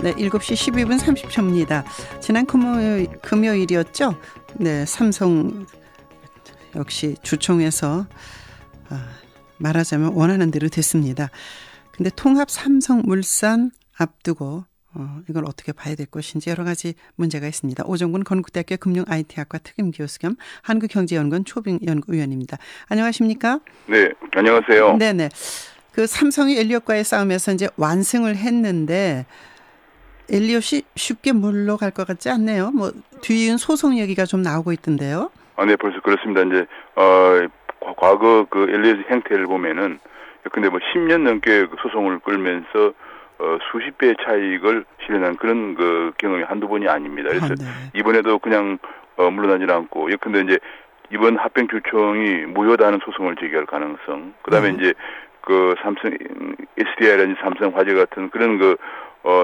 네, 7시 12분 30초입니다. 지난 금요일이었죠? 네, 삼성 역시 주총에서 말하자면 원하는 대로 됐습니다. 근데 통합 삼성물산 앞두고 이걸 어떻게 봐야 될 것인지 여러 가지 문제가 있습니다. 오정근 건국대학교 금융IT학과 특임교수 겸 한국경제연구원 초빙연구위원입니다. 안녕하십니까? 네, 안녕하세요. 네네. 그 삼성이 엘리엇과의 싸움에서 이제 완승을 했는데 엘리엇이 쉽게 물러갈 것 같지 않네요. 뭐 뒤이은 소송 얘기가 좀 나오고 있던데요. 네, 벌써 그렇습니다. 이제 과거 그 엘리엇 행태를 보면은 근데 뭐 10년 넘게 그 소송을 끌면서 수십 배의 차익을 실현한 그런 그 경험이 한두 번이 아닙니다. 그래서 네. 이번에도 그냥 물러나질 않고 근데 이제 이번 합병주총이 무효다는 소송을 제기할 가능성. 그다음에 이제 그 삼성 SDI라든지 삼성화재 같은 그런 그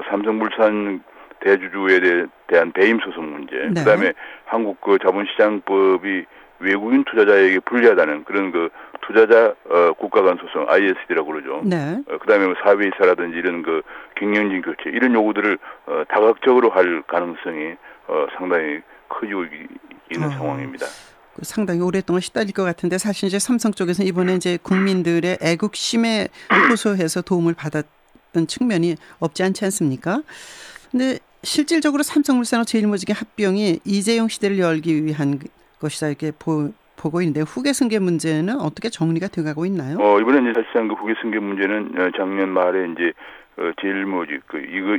삼성물산 대주주에 대한 배임 소송 문제. 네. 그다음에 한국 그 자본시장법이 외국인 투자자에게 불리하다는 그런 그 투자자 국가 간 소송 ISD라고 그러죠. 네. 그다음에 뭐 사회이사라든지 이런 그 경영진 교체 이런 요구들을 다각적으로 할 가능성이 상당히 커지고 있는 상황입니다. 상당히 오랫동안 시달릴 것 같은데 사실 이제 삼성 쪽에서는 이번에 이제 국민들의 애국심에 호소해서 도움을 받았던 측면이 없지 않지 않습니까? 근데 실질적으로 삼성물산과 제일모직의 합병이 이재용 시대를 열기 위한 것이다 이렇게 보고 있는데 후계 승계 문제는 어떻게 정리가 돼가고 있나요? 이번에 이제 사실상 그 후계 승계 문제는 작년 말에 이제 제일모직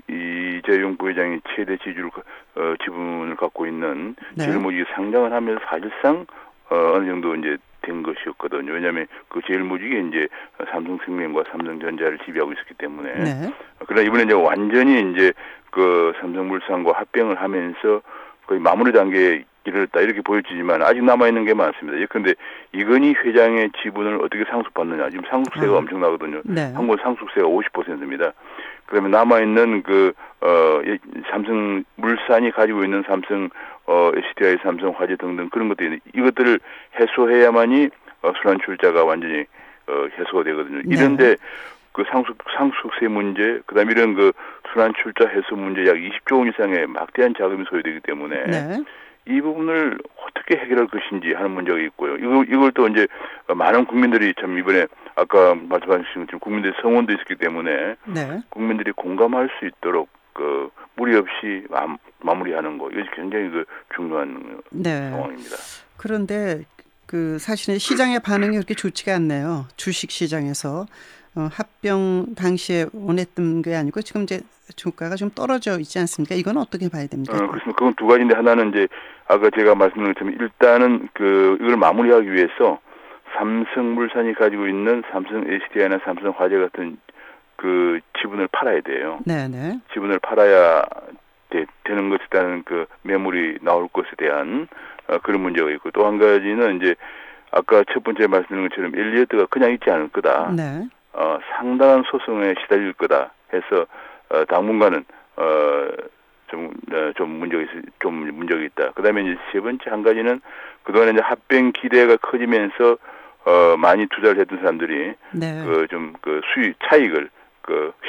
이재용 부회장이 최대 지분을 갖고 있는 네. 제일모직이 상장을 하면서 사실상 어느 정도 이제 된 것이었거든요. 왜냐하면 그 제일모직이 이제 삼성생명과 삼성전자를 지배하고 있었기 때문에. 네. 그러나 이번에 이제 완전히 이제 그 삼성물산과 합병을 하면서 거의 마무리 단계에 이르렀다 이렇게 보여지지만 아직 남아 있는 게 많습니다. 그런데 이건희 회장의 지분을 어떻게 상속받느냐? 지금 상속세가 엄청나거든요. 네. 한국 상속세가 50%입니다. 그러면 남아 있는 그 삼성물산이 가지고 있는 삼성 SDI, 삼성화재 등등 그런 것들이 이것들을 해소해야만이 순환출자가 완전히 해소가 되거든요. 네. 이런데 그 상속세 문제, 그다음에 이런 그 순환출자 해소 문제 약 20조 원 이상의 막대한 자금이 소요되기 때문에 네. 이 부분을 어떻게 해결할 것인지 하는 문제가 있고요. 이걸 또 이제 많은 국민들이 참 이번에 아까 말씀하신 것처럼 국민들의 성원도 있었기 때문에 네. 국민들이 공감할 수 있도록 그 무리 없이 마무리하는 거 이것이 굉장히 그 중요한 네. 상황입니다. 그런데 그 사실은 시장의 반응이 그렇게 좋지가 않네요. 주식 시장에서 합병 당시에 원했던 게 아니고 지금 이제 주가가 좀 떨어져 있지 않습니까? 이건 어떻게 봐야 됩니까? 그렇습니다. 그건 두 가지인데 하나는 이제 아까 제가 말씀드린 것처럼 일단은 이걸 마무리하기 위해서 삼성물산이 가지고 있는 삼성 SDI나 삼성화재 같은 그 지분을 팔아야 돼요. 네네. 지분을 팔아야 되는 것에 대한 그 매물이 나올 것에 대한 그런 문제가 있고 또 한 가지는 이제 아까 첫 번째 말씀드린 것처럼 엘리엇가 그냥 있지 않을 거다. 네. 상당한 소송에 시달릴 거다 해서 당분간은 좀 문제가 있다. 그다음에 이제 세 번째 한 가지는 그동안에 이제 합병 기대가 커지면서 많이 투자를 했던 사람들이 네. 그 수익 차익을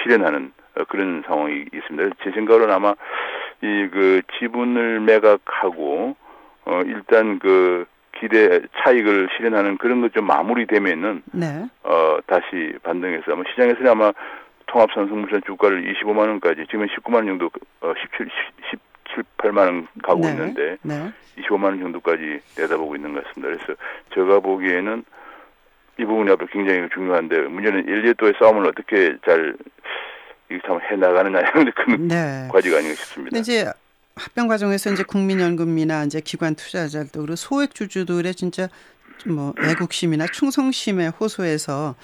실현하는 그런 상황이 있습니다. 제 생각으로는 아마 그 지분을 매각하고 일단 그 기대 차익을 실현하는 그런 것 좀 마무리되면은 네. 다시 반등해서 아마 시장에서는 아마 통합 삼성물산 주가를 25만 원까지 지금 19만 원 정도 17, 18만 원 가고 네. 있는데 네. 25만 원 정도까지 내다보고 있는 것 같습니다. 그래서 제가 보기에는 이 부분이 앞으로 굉장히 중요한데 문제는 엘리엇과의 싸움을 어떻게 잘 이렇게 해 나가느냐 이런 큰 네. 과제가 아닌가 싶습니다. 근데 이제 합병 과정에서 이제 국민연금이나 이제 기관 투자자들도 그리고 소액 주주들의 진짜 뭐 애국심이나 충성심에 호소해서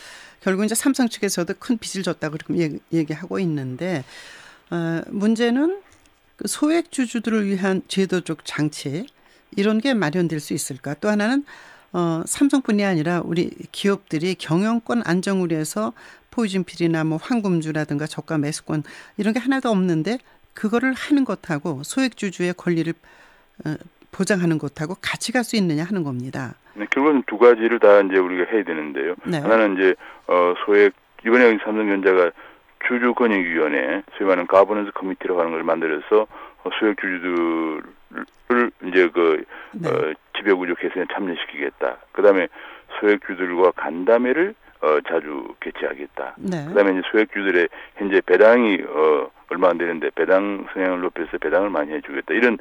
결국 이제 삼성 측에서도 큰 빚을 졌다고 그렇게 얘기하고 있는데 문제는 그 소액 주주들을 위한 제도적 장치 이런 게 마련될 수 있을까? 또 하나는 삼성뿐이 아니라 우리 기업들이 경영권 안정을 위해서 포유진필이나 뭐 황금주라든가 저가 매수권 이런 게 하나도 없는데 그거를 하는 것하고 소액 주주의 권리를 보장하는 것하고 같이 갈 수 있느냐 하는 겁니다. 네, 결국은 두 가지를 다 이제 우리가 해야 되는데요. 네. 하나는 이제 소액 이번에 삼성전자가 주주권익위원회, 소위 말하는 가버넌스 커미티라고 하는 걸 만들어서 소액주주들을 이제 지배구조 개선에 참여시키겠다. 그다음에 소액주들과 간담회를 자주 개최하겠다. 네. 그다음에 이제 소액주들의 현재 배당이 얼마 안 되는데 배당 성향을 높여서 배당을 많이 해주겠다. 이런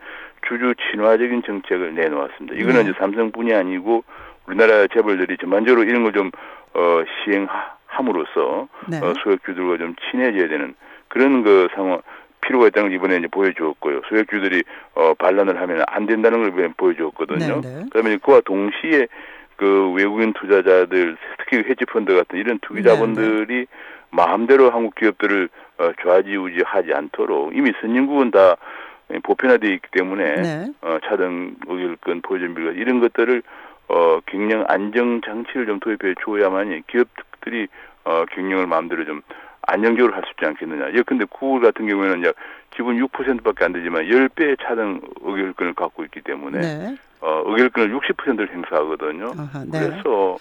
주주 친화적인 정책을 내놓았습니다. 이거는 이제 삼성뿐이 아니고 우리나라 재벌들이 전반적으로 이런 걸 좀 시행함으로써 소액주들과 좀 친해져야 되는 그런 상황 필요가 있다는 걸 이번에 이제 보여주었고요. 소액주들이 반란을 하면 안 된다는 걸 보여주었거든요. 그다음에 그와 동시에 외국인 투자자들, 특히 헤지펀드 같은 이런 투기자본들이 마음대로 한국 기업들을 좌지우지하지 않도록 이미 선진국은 다 보편화되어 있기 때문에 차등, 의결권, 보존비율 이런 것들을 경영 안정 장치를 좀 도입해 줘야만이 기업들이 경영을 마음대로 좀 안정적으로 할 수 있지 않겠느냐. 예컨대 구글 같은 경우에는 지분 6%밖에 안 되지만 10배의 차등 의결권을 갖고 있기 때문에 의결권을 60%를 행사하거든요. 그래서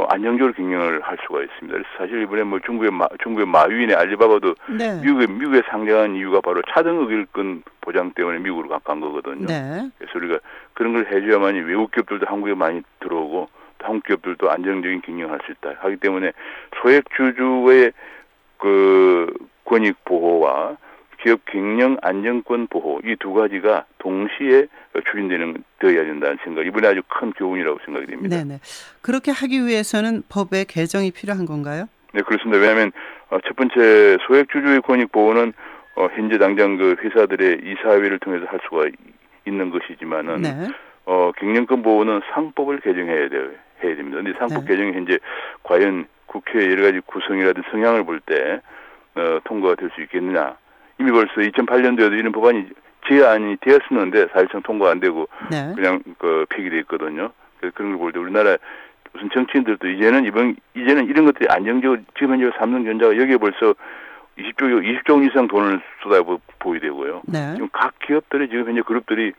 안정적으로 경영을 할 수가 있습니다. 그래서 사실 이번에 중국의 마윈의 알리바바도 미국에 상장한 이유가 바로 차등 의결권 보장 때문에 미국으로 간 거거든요. 그래서 우리가 그런 걸 해줘야만이 외국 기업들도 한국에 많이 들어오고 한국 기업들도 안정적인 경영을 할 수 있다. 하기 때문에 소액주주의 권익 보호와 기업 경영 안정권 보호 이 두 가지가 동시에 추진되어야 된다는 생각. 이번에 아주 큰 교훈이라고 생각이 됩니다. 네네. 그렇게 하기 위해서는 법의 개정이 필요한 건가요? 네, 그렇습니다. 왜냐하면 첫 번째 소액주주의 권익 보호는 현재 당장 회사들의 이사회를 통해서 할 수가 있는 것이지만은 경영권 보호는 상법을 개정해야 됩니다. 그런데 상법 개정이 현재 과연 국회 여러 가지 구성이라든지 성향을 볼 때 통과가 될 수 있겠느냐. 이미 벌써 2008년도에도 이런 법안이 제안이 되었었는데 사실상 통과 안 되고 그냥 폐기돼 있거든요. 그래서 그런 걸 볼 때 우리나라 무슨 정치인들도 이제는 이런 것들이 안정적으로 지금 현재 삼성전자가 여기에 벌써 20조 원 이상 돈을 쏟아 보이되고요. 지금 각 기업들이 지금 현재 그룹들이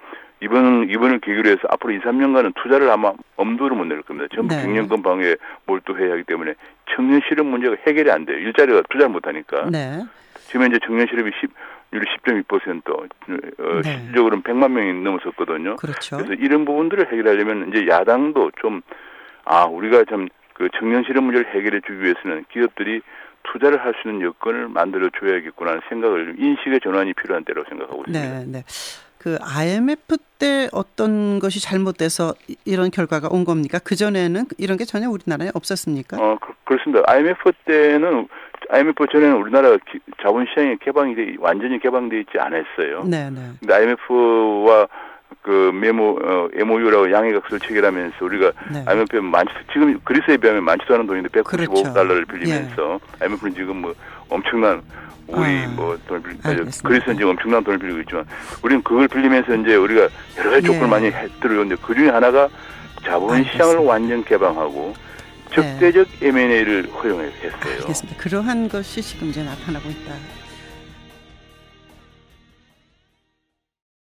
이번을 계기로 해서 앞으로 2, 3년간은 투자를 아마 엄두를 못 낼 겁니다. 전부 경영권 방해에 몰두해야 하기 때문에 청년 실업 문제가 해결이 안 돼요. 일자리가 투자를 못 하니까. 지금 현재 청년 실업이 10.2%, 실질적으로는 100만 명이 넘었었거든요. 그래서 이런 부분들을 해결하려면 이제 야당도 좀 우리가 좀 청년 실업 문제를 해결해 주기 위해서는 기업들이 투자를 할 수 있는 여건을 만들어 줘야겠구나 하는 생각을 인식의 전환이 필요한 때라고 생각하고 있습니다. IMF 때 어떤 것이 잘못돼서 이런 결과가 온 겁니까? 그전에는 이런 게 전혀 우리나라에 없었습니까? 그렇습니다. IMF 전에는 우리나라 자본시장이 완전히 개방되어 있지 않았어요. 근데 IMF와 MOU라고 양해각서를 체결하면서 우리가 IMF에 지금 그리스에 비하면 많지도 않은 돈인데 195억 달러를 빌리면서 IMF는 지금 엄청난 돈을 그리스는 지금 엄청난 돈을 빌리고 있지만 우리는 그걸 빌리면서 이제 우리가 여러 가지 조건을 많이 들어오는데 그 중에 하나가 자본시장을 완전 개방하고 적대적 M&A를 허용했어요. 알겠습니다. 그러한 것이 지금 이제 나타나고 있다.